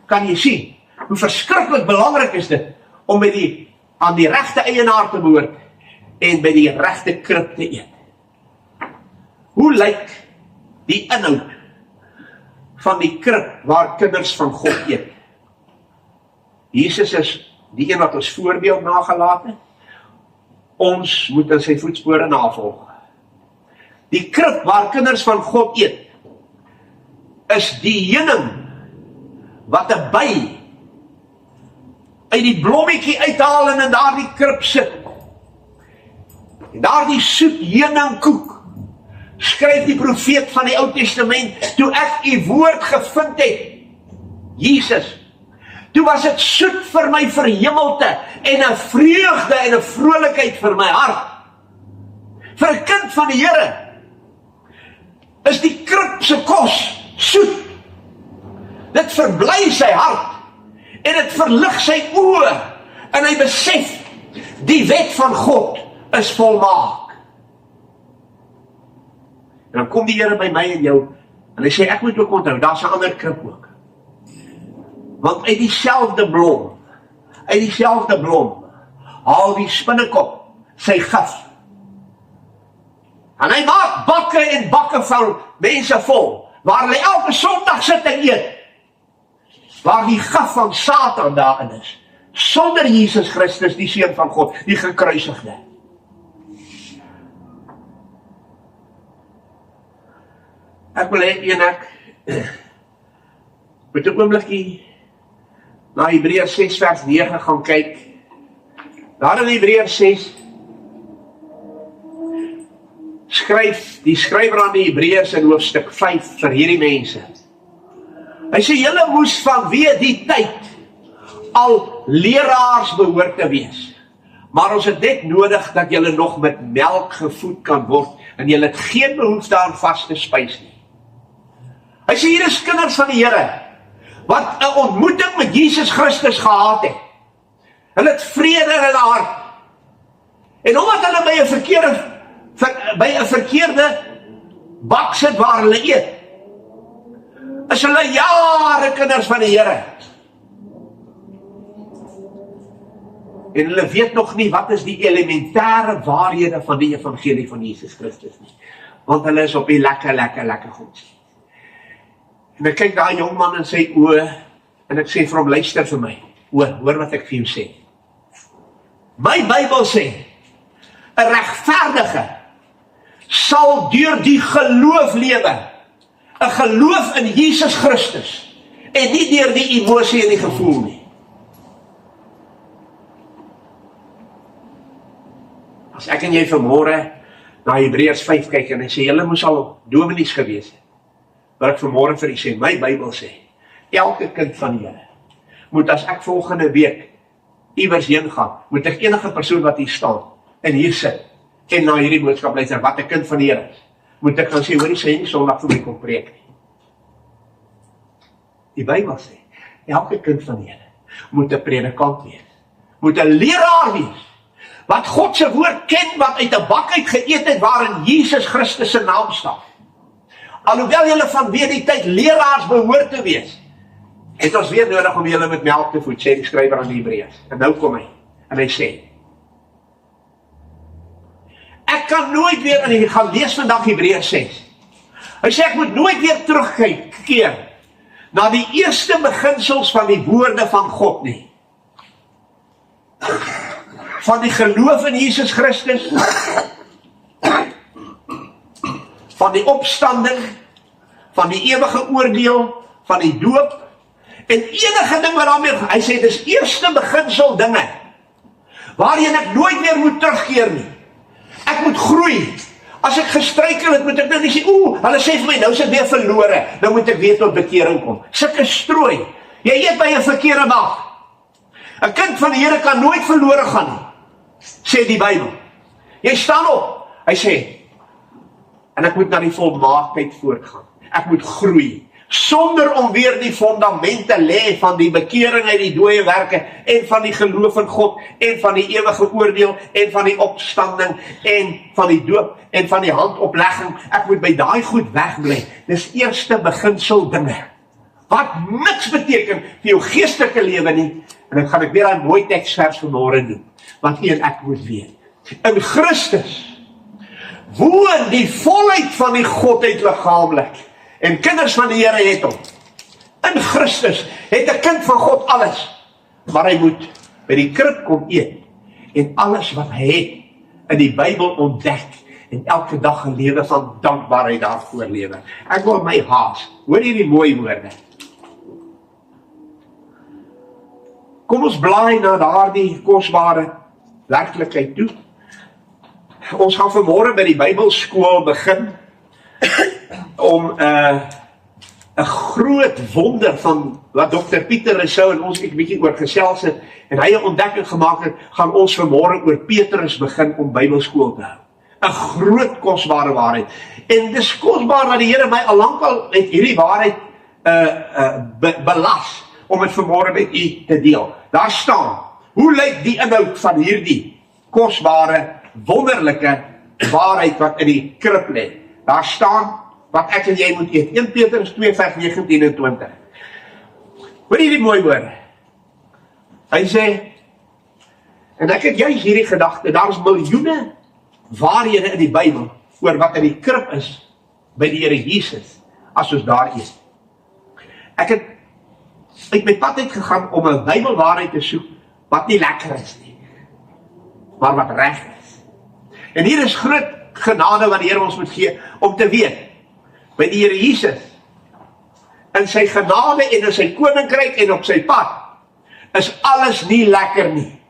kan jy sien, hoe verskriklik belangrik is dit, om aan die regte eienaar te behoort, en by die regte krib te eet. Hoe lyk die inhoud van die krib waar kinders van God eet? Jesus is die een wat ons voorbeeld nagelaat het. Ons moet in sy voetspore navolg. Die krib waar kinders van God eet, is die heuning wat 'n by uit die blommetjie uithaal en in daardie krib sit. En daardie soet heuningkoek skryf die profeet van die Ou Testament, toe ek u woord gevind het, Jesus, toe was dit soet vir my verhemelte en 'n vreugde en 'n vrolikheid vir my hart. Vir 'n kind van die Here is die krib se kos soet. Dit verbly sy hart en dit verlig sy oë en hy besef die wet van God is volmaak. En dan kom die Here by my en jou en hy sê ek moet ook onthou, daar's 'n ander krib ook. Want uit dieselfde blom haal die spinnekop sy gif. En hy maak bakke en bakke van mense vol, waar hulle elke Sondag sit en eet, waar die gif van Satan daarin is, sonder Jesus Christus, die Seun van God, die gekruisigde. Ek wil hê ek met 'n oombliekie na Hebreërs 6 vers 9 gaan kyk. Daar in Hebreërs 6 skryf die skrywer aan die Hebreërs in hoofstuk 5 vir hierdie mense. Hy sê, julle moes vanweë die tyd al leraars behoort te wees. Maar ons het net nodig dat julle nog met melk gevoed kan word en julle het geen behoefte aan vaste spys nie. Hy sê, hier is kinders van die Here wat 'n ontmoeting met Jesus Christus gehad het. Hulle het vrede in hulle hart. En omdat hulle by 'n verkeerde bak sit waar hulle eet, is hulle jare kinders van die Here. En hulle weet nog nie wat is die elementêre waarhede van die evangelie van Jesus Christus nie. Want hulle is op die lekker godsdienst. En ek kyk daai jong man in sy oë en ek sê vir hom, luister vir my. Hoor wat ek vir jou sê. My Bybel sê, 'n regverdige sal deur die geloof lewe. 'n geloof in Jesus Christus en nie deur die emosie en die gevoel nie. As ek en jy vanmôre na Hebreërs 5 kyk en hy sê, julle moes al dominees gewees het, wat ek vanmôre vir u sê, my Bybel sê, elke kind van julle moet as ek volgende week iewers heen gaan, moet ek enige persoon wat hier staan en hier sit en na hierdie boodskap luister, wat 'n kind van die Here is, moet ek gaan sê, hoor, sê nie Sondag vir my kom preek nie. Die Bybel sê, elke kind van die Here moet 'n predikant wees, moet 'n leraar wees, wat God se woord ken, wat uit 'n bak uit geëet het, waarin Jesus Christus se naam staan. Alhoewel julle vanweë die tyd leraars behoort te wees, het ons weer nodig om julle met melk te voed, sê die skrywer aan die Hebreërs. En nou kom hy, en hy sê, ek kan nooit weer, en ek gaan lees vandag Hebreërs 6, hy sê, ek moet nooit weer terugkeer na die eerste beginsels van die woorde van God nie. Van die geloof in Jesus Christus, van die opstanding, van die ewige oordeel, van die doop, En enige ding wat daarmee, hy sê, dis eerste beginsel dinge, waarheen ek nooit weer moet terugkeer nie. Ek moet groei. As ek gestruikel het, moet ek nou nie sê, hulle sê vir my, nou is ek weer verlore, nou moet ek weer tot bekering kom. Sulke strooi. Jy eet by 'n verkeerde bak. 'n kind van die Here kan nooit verlore gaan nie, sê die Bybel. Jy staan op, hy sê, en ek moet na die volmaaktheid voortgaan. Ek moet groei, sonder om weer die fondamente lê van die bekering uit die dooie werke, en van die geloof in God, en van die ewige oordeel, en van die opstanding, en van die doop, en van die handoplegging. Ek moet by daai goed wegbly. Dis eerste beginsel dinge, wat niks beteken vir jou geestelike lewe nie. En dan gaan ek weer aan mooi teksvers vanmôre doen, wat een ek moet weet. In Christus woon die volheid van die Godheid liggaamlik. En kinders van die Here het hom. In Christus het 'n kind van God alles. Maar hy moet by die krib kom eet. En alles wat hy het in die Bybel ontdek. En elke dag 'n lewe van dankbaarheid daarvoor lewe. Ek wil my haas. Hoor hierdie mooi woorde. Kom ons blaai na daardie kosbare werklikheid toe. Ons gaan vanmôre by die Bybelskool begin om 'n groot wonder van wat Dr. Pieter Rousseau en ons 'n bietjie oor gesels het en hy 'n ontdekking gemaak het, gaan ons vanmôre oor Petrus begin om Bybelskool te hou. 'n Groot kosbare waarheid. En dis kosbaar dat die Here my alankal met hierdie waarheid belas om dit vanmôre met u te deel. Daar staan, hoe lyk die inhoud van hierdie kosbare, wonderlike waarheid wat in die krib lê? Daar staan wat ek en jy moet eet. 1 Petrus 2 vers 19 en 20. Hoor hierdie mooi woorde. Hy sê, en ek het juist hierdie gedagte, daar is miljoene waarhede in die Bybel oor wat in die krib is by die Here Jesus, as ons daar eet. Ek het my pad uitgegaan om 'n Bybelwaarheid te soek wat nie lekker is nie, maar wat reg is. En hier is groot genade wat die Here ons moet gee om te weet, by die Here Jesus, in sy genade en in sy koninkryk en op sy pad, is alles nie lekker nie.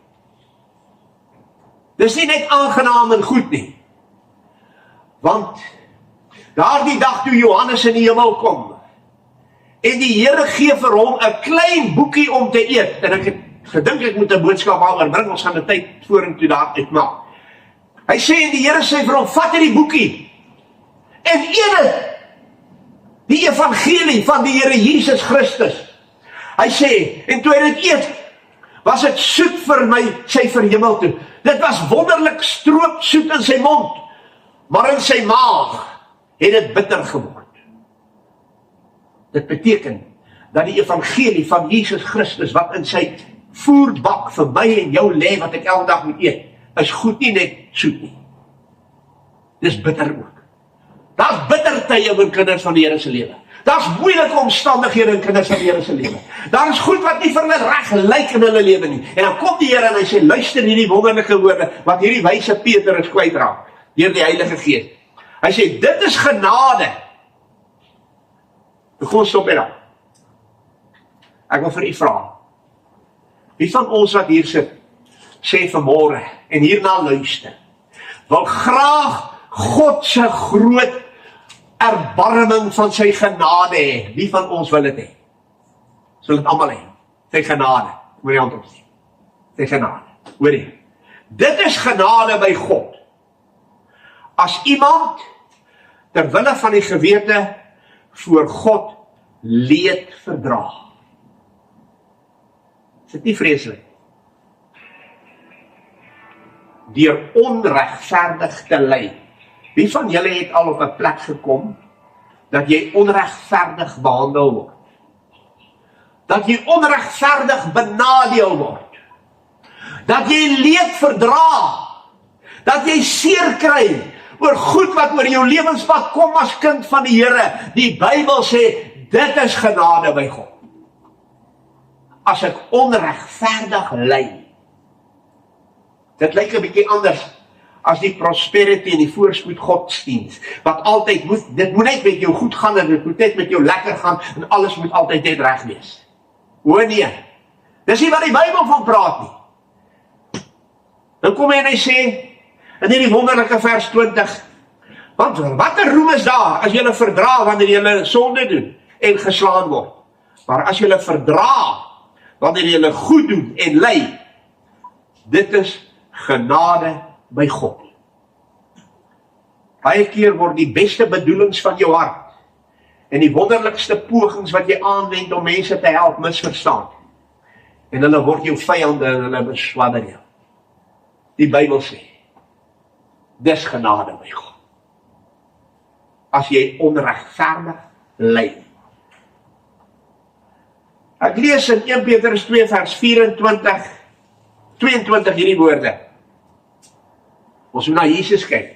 Dis nie net aangenaam en goed nie. Want daardie dag toe Johannes in die hemel kom, en die Here gee vir hom 'n klein boekie om te eet, en ek het gedink ek moet 'n boodskap daaroor bring, ons gaan 'n tyd vorentoe daar uitmaak. Hy sê, en die Here sê vir hom, vat hierdie boekie, en eet dit, die evangelie van die Here Jesus Christus. Hy sê, en toe hy dit eet, was dit soet vir my, sy verhemel toe. Dit was wonderlik stroopsoet in sy mond, maar in sy maag het dit bitter geword. Dit beteken dat die evangelie van Jesus Christus, wat in sy voerbak vir my en jou lê, wat ek elke dag moet eet, is goed nie net soet nie. Dis bitter ook. Daar's bitter tye in kinders van die Here se lewe. Daar's moeilike omstandighede in kinders van die Here se lewe. Daar is goed wat nie vir hulle reg lyk in hulle lewe nie. En dan kom die Here en hy sê, luister hierdie wonderlike woorde, wat hierdie wyse Petrus kwytraak, deur die Heilige Gees. Hy sê, dit is genade. Kom stop daar. Ek wil vir u vra, wie van ons wat hier sit, sê vanmôre, en hierna luister, wil graag God se groot erbarming van sy genade hê. Wie van ons wil dit hê? Sal dit almal hê? Sy genade. Moet jy hand opsteek. Sy genade. Hoor jy? Dit is genade by God. As iemand ter wille van die gewete voor God leed verdra. Is dit nie vreeslik? Deur onregverdig te ly. Wie van julle het al op 'n plek gekom dat jy onregverdig behandel word? Dat jy onregverdig benadeel word? Dat jy leed verdra? Dat jy seer kry oor goed wat oor jou lewenspad kom as kind van die Here? Die Bybel sê, dit is genade by God. As ek onregverdig ly. Dit lyk 'n bietjie anders as die prosperity en die voorspoed godsdiens, wat altyd moet, dit moet net met jou goed gaan, en dit moet net met jou lekker gaan, en alles moet altyd net reg wees. O nee, dis nie wat die Bybel van praat nie. Dan kom hy en hy sê, in hierdie wonderlike vers 20, want wat 'n roem is daar, as julle verdra wanneer julle sonde doen, en geslaan word. Maar as julle verdra, wanneer julle goed doen, en ly, dit is genade by God. Baie keer word die beste bedoelings van jou hart, en die wonderlikste pogings wat jy aanwend om mense te help misverstaan. En hulle word jou vyande en hulle beswadder jou. Die Bybel sê, dis genade by God. As jy onregverdig ly. Ek lees in 1 Petrus 2 vers 22 hierdie woorde. Ons moet na Jesus kyk,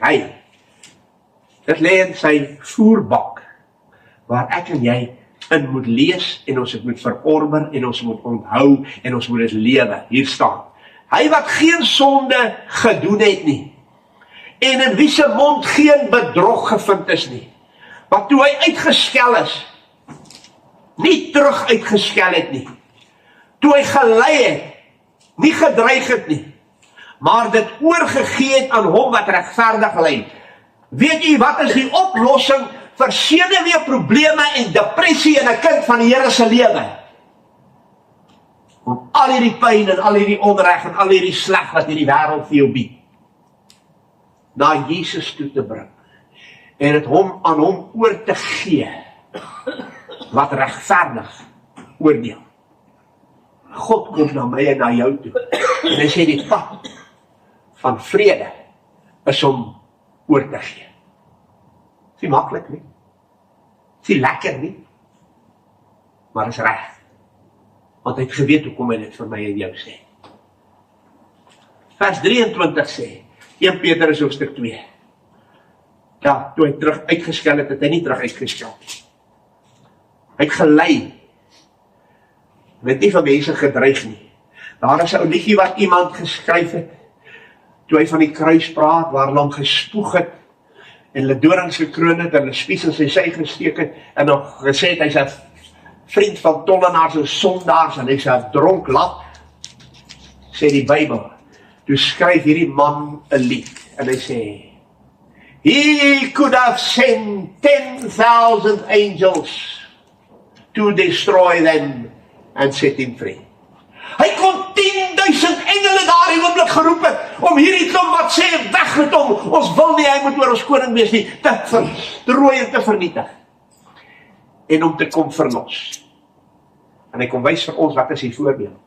dit lê in sy voerbak, waar ek en jy in moet lees, en ons het moet verorber, en ons moet onthou, en ons moet dit lewe. Hier staan, hy wat geen sonde gedoen het nie, en in wie se mond geen bedrog gevind is nie, wat toe hy uitgeskel is, nie terug uitgeskel het nie, toe hy gelei het, nie gedreig het nie, maar dit oorgegee het aan hom wat regverdig ly. Weet jy wat is die oplossing vir senuweeprobleme en depressie in 'n kind van die Here se lewe? Om al hierdie pyn en al hierdie onreg en al hierdie sleg wat hierdie wêreld vir jou bied, na Jesus toe te bring en dit aan hom oor te gee, wat regverdig oordeel. God kom na my en na jou toe, en hy sê die pad van vrede is om oor te gee. Is nie maklik nie, is nie lekker nie, maar is reg, want hy het geweet hoe kom hy dit vir my en jou sê. Vers 23 sê, 1 Petrus hoofstuk 2, ja, toe hy terug uitgeskel het, het hy nie terug uitgeskel. Hy het gelei, het nie van mense gedreig nie. Daar is 'n liedjie wat iemand geskryf het, toe hy van die kruis praat, waar hulle hom gespoeg het, en hulle dorings gekroon het, en hulle spies in sy sy gesteek het, en nog gesê het, hy's 'n vriend van tollenaars en sondaars, en hy's 'n dronklap, sê die Bybel. Toe skryf hierdie man 'n lied, en hy sê, he could have sent 10,000 angels to destroy them and set him free. Hy kon 10,000 engele daar die oomblik geroep het, om hierdie klomp wat sê, weg met hom, ons wil nie, hy moet oor ons koning wees nie, te verstrooi en te vernietig, en om te kom verlos. En hy kom wys vir ons, wat is die voorbeeld?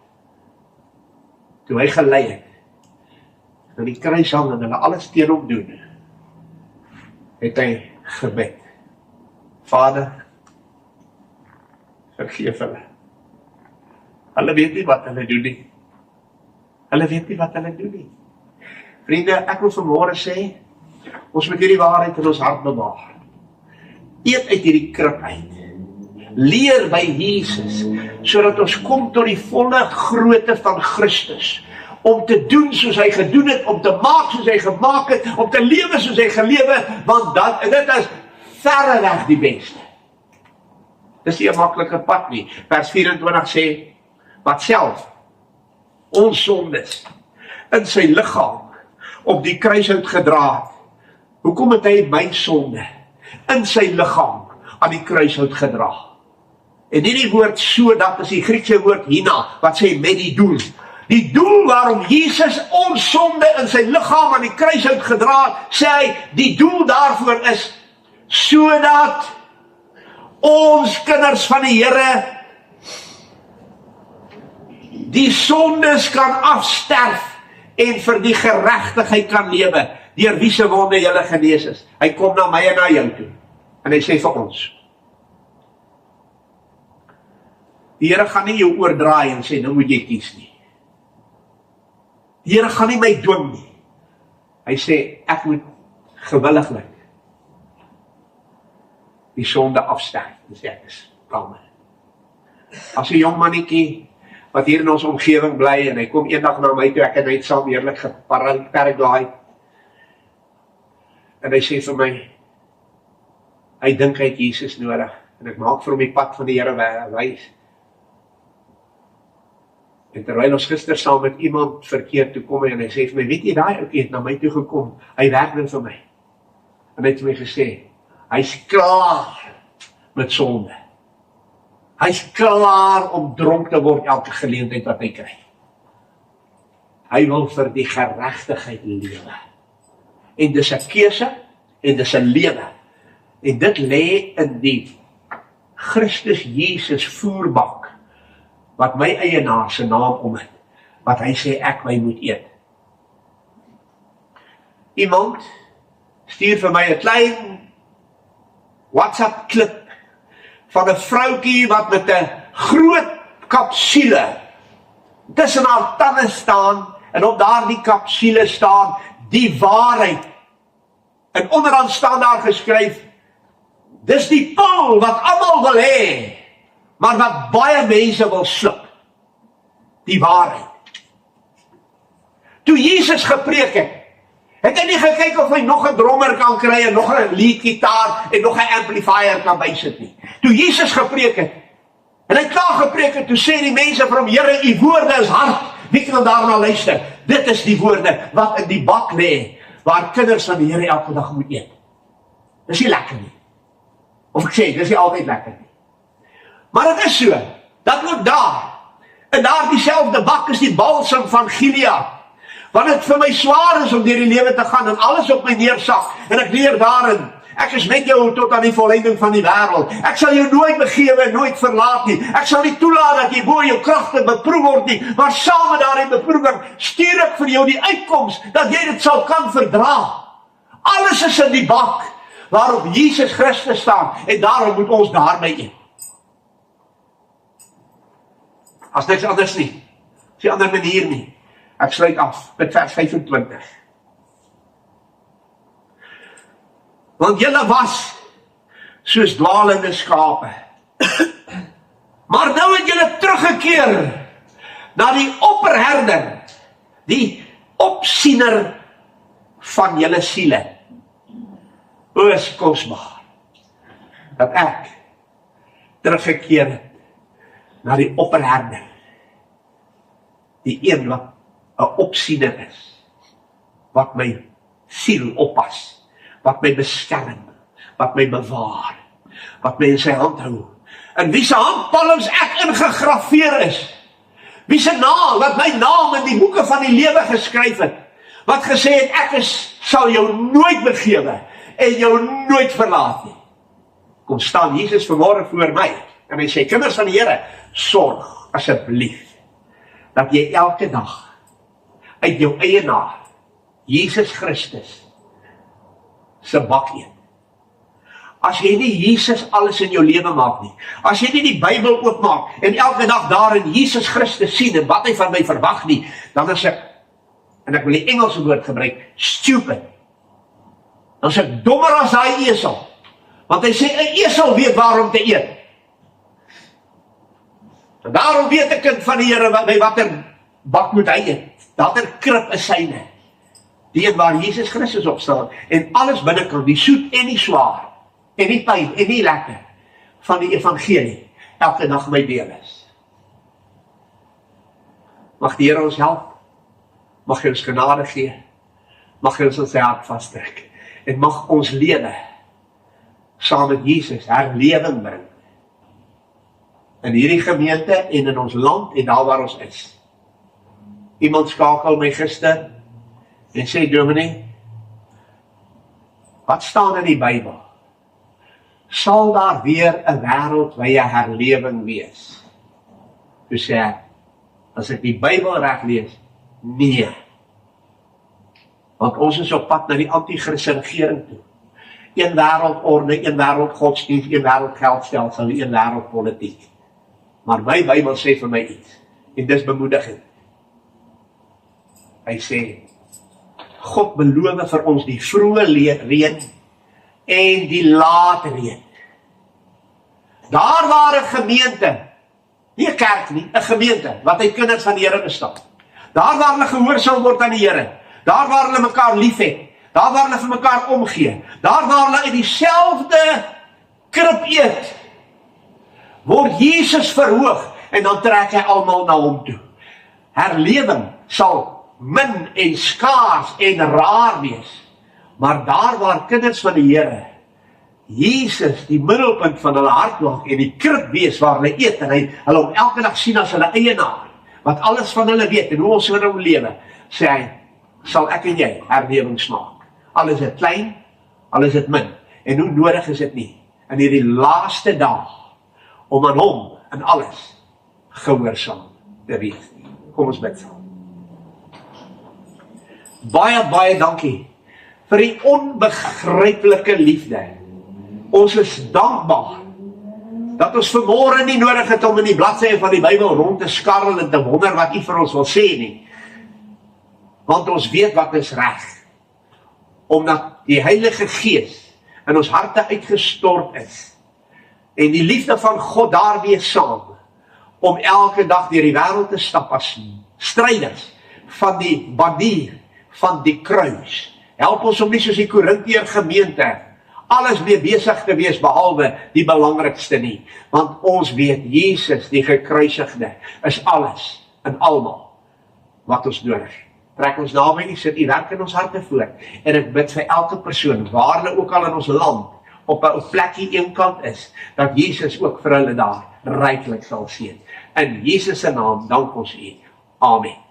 Toe hy gelei het, en die kruis hang, en hulle alles teen hom doen, het hy gebed, Vader, vergeef hulle. Hulle weet nie wat hulle doen nie. Hulle weet nie wat hulle doen nie. Vriende, ek wil vanmôre sê, ons moet hierdie waarheid in ons hart bewaar. Eet uit hierdie krib uit. Leer by Jesus, sodat ons kom tot die volle grootte van Christus. Om te doen soos hy gedoen het, om te maak soos hy gemaak het, om te lewe soos hy gelewe, want dit is verreweg die beste. Dis nie 'n maklike pad nie. Vers 24 sê, wat self ons sondes in sy liggaam op die kruis uitgedra het. Hoekom het hy my sonde in sy liggaam aan die kruis uitgedra? En hierdie woord sodat is die Griekse woord hina, wat sê met die doel. Die doel waarom Jesus ons sonde in sy liggaam aan die kruis uitgedra het, sê hy, die doel daarvoor is sodat ons kinders van die Here die sondes kan afsterf en vir die geregtigheid kan lewe, deur wie se wonde julle genees is. Hy kom na my en na jou toe, en hy sê vir ons, die Here gaan nie jou oordraai en sê, nou moet jy kies nie. Die Here gaan nie my dwing nie. Hy sê, ek moet gewilliglik die sonde afsterf, en sê ek is kalm. As 'n jong mannetjie, wat hier in ons omgewing bly, en hy kom eendag na my toe, ek het net saam heerlik geparaglide, en hy sê vir my, hy dink hy het Jesus nodig, en ek maak vir hom die pad van die Here wys. En terwyl ons gister saam met iemand verkeerd toe kom en hy sê vir my, weet jy, daai ouetjie het na my toe gekom, hy werk nou vir my. En hy het vir my gesê, hy's klaar met sonde. Hy's klaar om dronk te word elke geleentheid wat hy kry. Hy wil vir die geregtigheid lewe. En dis 'n keuse, en dis 'n lewe. En dit lê in die Christus Jesus voerbak, wat my eienaar se naam om het, wat hy sê ek my moet eet. Iemand stuur vir my 'n klein WhatsApp klip van 'n vroutjie wat met 'n groot kapsule tussen haar tande staan, en op daardie kapsule staan die waarheid. En onderaan staan daar geskryf, dis die pil wat almal wil hê, maar wat baie mense wil sluk. Die waarheid. Toe Jesus gepreek het hy nie gekyk of hy nog 'n drummer kan kry en nog 'n leadgitaar en nog 'n amplifier kan bysit nie. Toe Jesus gepreek het, en hy klaar gepreek het, toe sê die mense vir hom, Here, u woorde is hard, wie kan daarna luister? Dit is die woorde wat in die bak lê, waar kinders van die Here elke dag moet eet. Dis nie lekker nie. Of ek sê, dis nie altyd lekker nie. Maar dit is so, dat ook daar, in daar dieselfde bak is die balsam van Gilead, want het vir my swaar is om deur die lewe te gaan, en alles op my neersak, en ek leer daarin, ek is met jou tot aan die volleinding van die wêreld, ek sal jou nooit begewe en nooit verlaat nie, ek sal nie toelaat dat jy bo jou kragte beproef word nie, maar saam met daardie beproewing, stuur ek vir jou die uitkoms, dat jy dit sal kan verdra. Alles is in die bak, waarop Jesus Christus staan, en daarom moet ons daarmee eet. As niks anders nie, is die ander manier nie. Ek sluit af met vers 25. Want julle was soos dwaalende skape. Maar nou het julle teruggekeer na die opperherder, die opsiener van julle siele. O, is kosbaar dat ek teruggekeer het na die opperherder, die een wat 'n opsiener is, wat my siel oppas, wat my beskerm, wat my bewaar, wat my in sy hand hou, in wie se handpalms ek ingegrafeer is, wie se naam, wat my naam in die boeke van die lewe geskryf het, wat gesê het, ek sal jou nooit begewe, en jou nooit verlaat nie. Kom staan Jesus vanmôre voor my, en hy sê, kinders van die Here, sorg asseblief, dat jy elke dag, uit jou eienaar, Jesus Christus, se bak eet. As jy nie Jesus alles in jou lewe maak nie, as jy nie die Bybel oopmaak, en elke dag daarin Jesus Christus sien, en wat hy van my verwag nie, dan is ek, en ek wil die Engelse woord gebruik, stupid. Dan is ek dommer as hy esel, want hy sê, 'n esel weet waarom te eet. En daarom weet 'n kind van die Here, by watter bak moet hy eet, watter krib is syne, die een waar Jesus Christus op staan, en alles binnekant, die soet en die swaar, en die pyn en die lekker, van die evangelie, elke dag my deel is. Mag die Here ons help, mag hy ons genade gee, mag hy ons in sy hart vastrek, en mag ons lewe, saam met Jesus, herlewing bring, in hierdie gemeente, en in ons land, en daar waar ons is. Iemand skakel my gister, en sê, Dominee, wat staan in die Bybel? Sal daar weer 'n wêreldwye herlewing wees? Toe sê ek, as ek die Bybel reg lees, nee. Want ons is op pad na die anti-Christus regering toe. Een wêreldorde, een wêreldgodsdienst, een wêreldgeldstelsel, een wêreldpolitiek. Maar my Bybel sê vir my iets, en dis bemoedigend. Hy sê, God beloof vir ons die vroeë reën en die late reën. Daar waar 'n gemeente, nie 'n kerk nie, 'n gemeente, wat uit kinders van die Here bestaan. Daar waar hulle gehoorsaam word aan die Here, daar waar hulle mekaar lief het, daar waar hulle vir mekaar omgee, daar waar hulle uit dieselfde krib eet, word Jesus verhoog, en dan trek hy almal na hom toe. herlewing sal min en skaars en raar wees. Maar daar waar kinders van die Here Jesus die middelpunt van hulle hart maak en die krib wees waar hulle eet en hulle hom elke dag sien as hulle eienaar, wat alles van hulle weet en hoe ons in hom lewe, sê hy, sal ek en jy herlewing smaak. Al is dit klein, al is dit min, en hoe nodig is dit nie, in hierdie laaste dag, om aan hom in alles gehoorsaam te wees. Kom ons bid saam. Baie dankie vir die onbegryplike liefde. Ons is dankbaar dat ons vanmôre nie nodig het om in die bladsye van die Bybel rond te skarrel en te wonder wat U vir ons wil sê nie. Want ons weet wat is reg. Omdat die Heilige Gees in ons harte uitgestort is. En die liefde van God daarmee saam, om elke dag deur die wêreld te stap as stryders van die banier van die kruis. Help ons om nie soos die Korintiër gemeente alles mee besig te wees behalwe die belangrikste nie. Want ons weet, Jesus, die gekruisigde, is alles en almal wat ons nodig. Trek ons naby U, sit U werk in ons harte voort. En ek bid vir elke persoon, waar hulle ook al in ons land, op 'n plekkie eenkant is, dat Jesus ook vir hulle daar ryklik sal seën. In Jesus se naam dank ons U. Amen.